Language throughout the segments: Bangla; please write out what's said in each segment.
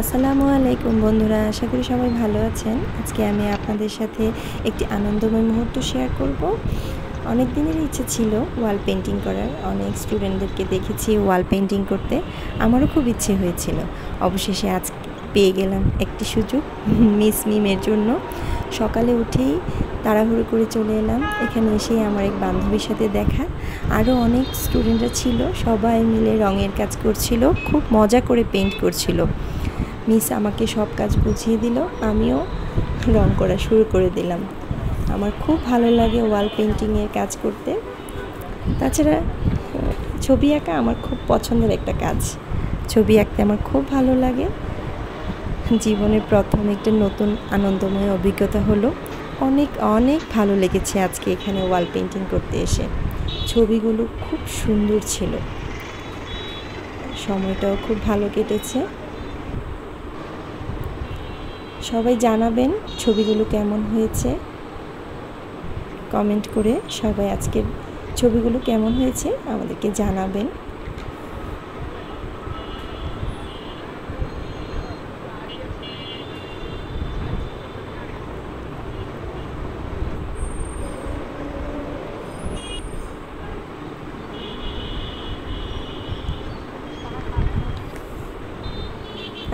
আসসালামু আলাইকুম বন্ধুরা, আশা করি সবাই ভালো আছেন। আজকে আমি আপনাদের সাথে একটি আনন্দময় মুহূর্ত শেয়ার করব। অনেক দিনের ইচ্ছে ছিল ওয়াল পেন্টিং করার। অনেক স্টুডেন্টদেরকে দেখেছি ওয়াল পেন্টিং করতে, আমারও খুব ইচ্ছে হয়েছিল। অবশেষে আজ পেয়ে গেলাম একটি সুযোগ মিস মিমের জন্য। সকালে উঠেই তাড়াহুড়ো করে চলে এলাম। এখানে এসেই আমার এক বান্ধবীর সাথে দেখা। আরও অনেক স্টুডেন্টরা ছিল, সবাই মিলে রঙের কাজ করছিল, খুব মজা করে পেন্ট করছিল। মিস আমাকে সব কাজ বুঝিয়ে দিল, আমিও রং করা শুরু করে দিলাম। আমার খুব ভালো লাগে ওয়াল পেন্টিংয়ের কাজ করতে। তাছাড়া ছবি আঁকা আমার খুব পছন্দের একটা কাজ। ছবি আঁকতে আমার খুব ভালো লাগে। জীবনের প্রথম একটা নতুন আনন্দময় অভিজ্ঞতা হলো। অনেক অনেক ভালো লেগেছে আজকে এখানে ওয়াল পেন্টিং করতে এসে। ছবিগুলো খুব সুন্দর ছিল, সময়টাও খুব ভালো কেটেছে। সবাই জানাবেন ছবিগুলো কেমন হয়েছে, কমেন্ট করে সবাই আজকের ছবিগুলো কেমন হয়েছে আমাদেরকে জানাবেন।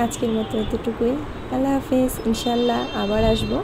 আজকের মতো এতটুকুই। আল্লাহ হাফেজ। ইনশাল্লাহ আবার আসবো।